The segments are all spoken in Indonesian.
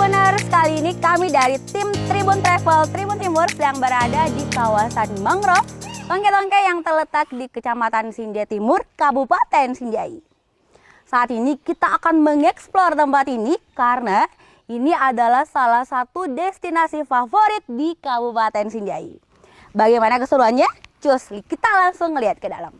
Tribuners, kali ini kami dari tim Tribun Travel Tribun Timur sedang berada di kawasan mangrove Tongke-Tongke yang terletak di Kecamatan Sinjai Timur, Kabupaten Sinjai. Saat ini kita akan mengeksplor tempat ini karena ini adalah salah satu destinasi favorit di Kabupaten Sinjai. Bagaimana keseruannya? Cus, kita langsung lihat ke dalam.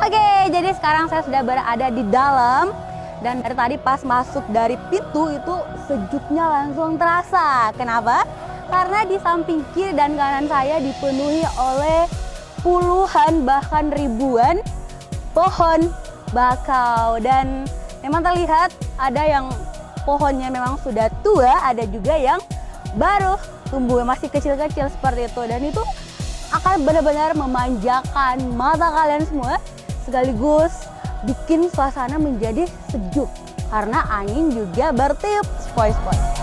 Oke, jadi sekarang saya sudah berada di dalam dan dari tadi pas masuk dari pintu itu sejuknya langsung terasa. Kenapa? Karena di samping kiri dan kanan saya dipenuhi oleh puluhan bahkan ribuan pohon bakau dan memang terlihat ada yang pohonnya memang sudah tua, ada juga yang baru tumbuh masih kecil-kecil seperti itu dan itu akan benar-benar memanjakan mata kalian semua. Sekaligus bikin suasana menjadi sejuk karena angin juga bertiup sepoi-sepoi.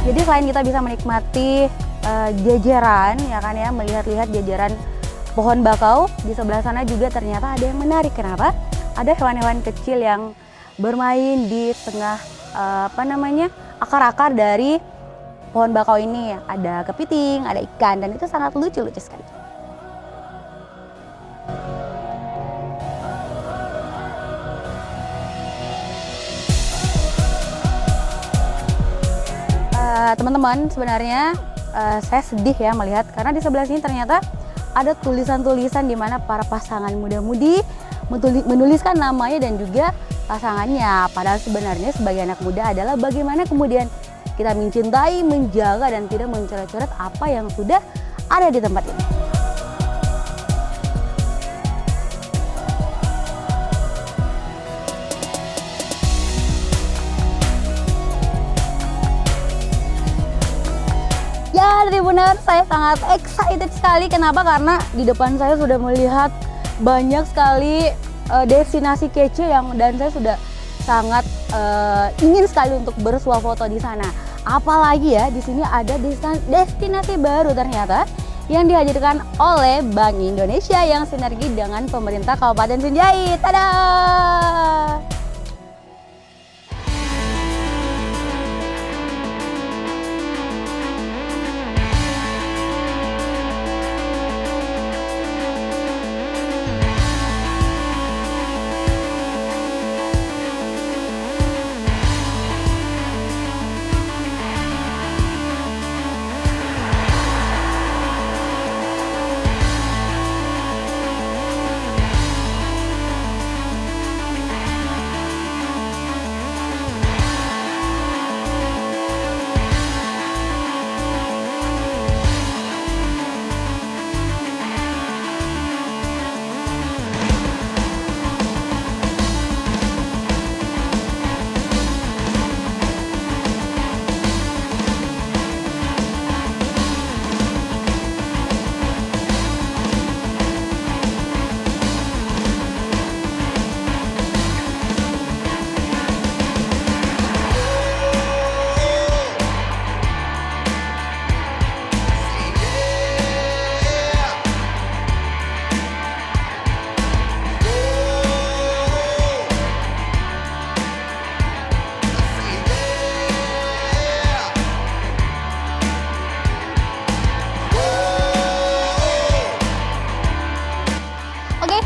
Jadi selain kita bisa menikmati jajaran, ya kan ya, melihat-lihat jajaran pohon bakau, di sebelah sana juga ternyata ada yang menarik. Kenapa? Ada hewan-hewan kecil yang bermain di tengah akar-akar dari pohon bakau ini. Ada kepiting, ada ikan, dan itu sangat lucu-lucu sekali. Teman-teman, sebenarnya saya sedih ya melihat karena di sebelah sini ternyata ada tulisan-tulisan di mana para pasangan muda-mudi menuliskan namanya dan juga pasangannya. Padahal sebenarnya sebagai anak muda adalah bagaimana kemudian kita mencintai, menjaga dan tidak mencoret-coret apa yang sudah ada di tempat ini. Ya, Tribuners, saya sangat excited sekali. Kenapa? Karena di depan saya sudah melihat banyak sekali destinasi kece dan saya sudah sangat ingin sekali untuk bersuah foto di sana. Apalagi ya, di sini ada destinasi baru ternyata yang dihadirkan oleh Bank Indonesia yang sinergi dengan pemerintah Kabupaten Sinjai. Tada!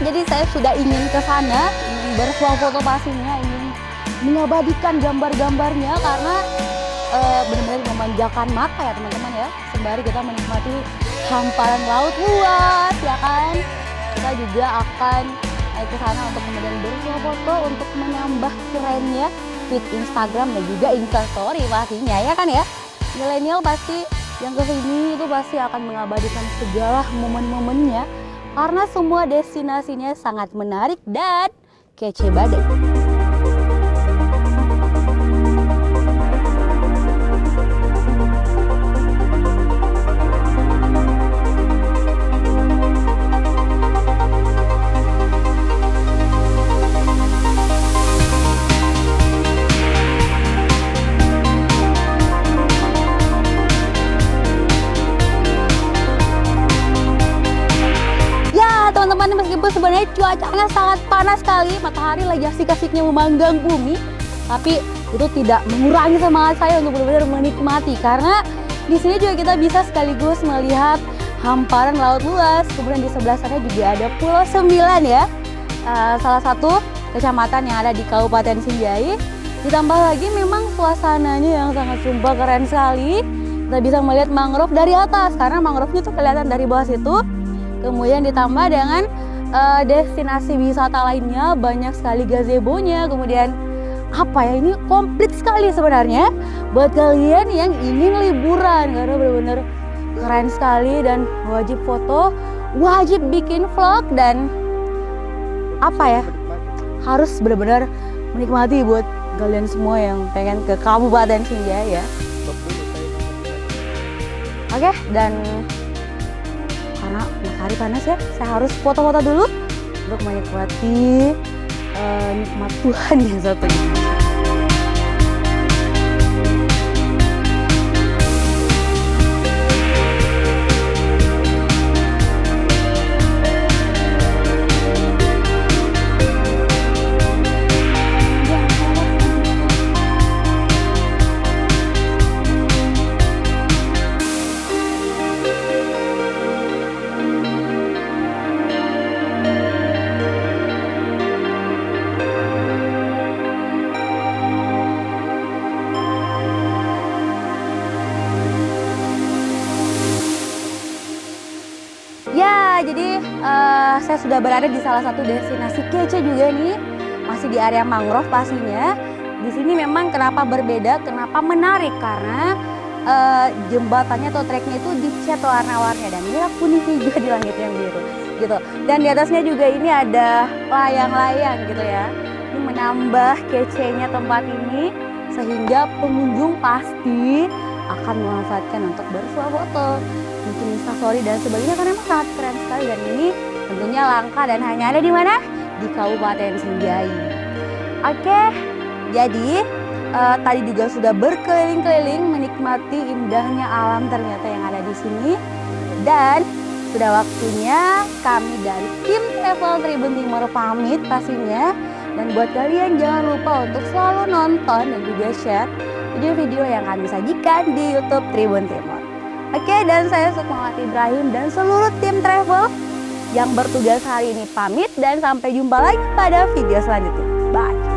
jadi saya sudah ingin ke sana, ingin bersuah foto pastinya, ingin mengabadikan gambar-gambarnya karena benar-benar memanjakan mata ya teman-teman ya. Sembari kita menikmati hamparan laut luas ya kan. Kita juga akan naik ke sana untuk kemudian bersuah foto untuk menambah kerennya feed Instagram dan juga Instastory pastinya ya kan ya. Milenial pasti yang kesini itu pasti akan mengabadikan segala momen-momennya karena semua destinasinya sangat menarik dan kece badai. Teman-teman, meskipun sebenarnya cuacanya sangat panas sekali, matahari lagi asik-asiknya memanggang bumi, tapi itu tidak mengurangi semangat saya untuk benar-benar menikmati karena di sini juga kita bisa sekaligus melihat hamparan laut luas. Kemudian di sebelah sana juga ada Pulau Sembilan ya, salah satu kecamatan yang ada di Kabupaten Sinjai. Ditambah lagi memang suasananya yang sangat sumpah keren sekali. Kita bisa melihat mangrove dari atas karena mangrove-nya tuh kelihatan dari bawah situ. Kemudian ditambah dengan destinasi wisata lainnya, banyak sekali gazebo-nya. Kemudian apa ya, ini komplit sekali sebenarnya buat kalian yang ingin liburan karena benar-benar keren sekali dan wajib foto, wajib bikin vlog dan apa ya, harus benar-benar menikmati buat kalian semua yang pengen ke Kabupaten Sinjai ya. Oke, dan karena matahari panas ya, saya harus foto-foto dulu untuk menikmati nikmat Tuhan yang satu ini. Ya, jadi saya sudah berada di salah satu destinasi kece juga nih, masih di area mangrove pastinya. Di sini memang kenapa berbeda, kenapa menarik karena jembatannya atau treknya itu dicat warna-warni dan merah kuning juga di langit yang biru gitu. Dan di atasnya juga ini ada layang-layang gitu ya. Ini menambah kecenya tempat ini sehingga pengunjung pasti akan memanfaatkan untuk bersuah foto, bikin instastory dan sebagainya karena memang sangat keren sekali dan ini tentunya langka dan hanya ada di mana? Di Kabupaten Sinjai. Oke, jadi tadi juga sudah berkeliling-keliling menikmati indahnya alam ternyata yang ada di sini dan sudah waktunya kami dari tim Travel Tribun Timur pamit pastinya. Dan buat kalian jangan lupa untuk selalu nonton dan juga share video-video yang kami sajikan di YouTube Tribun Timur. Oke, dan saya Sukmawati Ibrahim dan seluruh tim travel yang bertugas hari ini pamit dan sampai jumpa lagi pada video selanjutnya. Bye!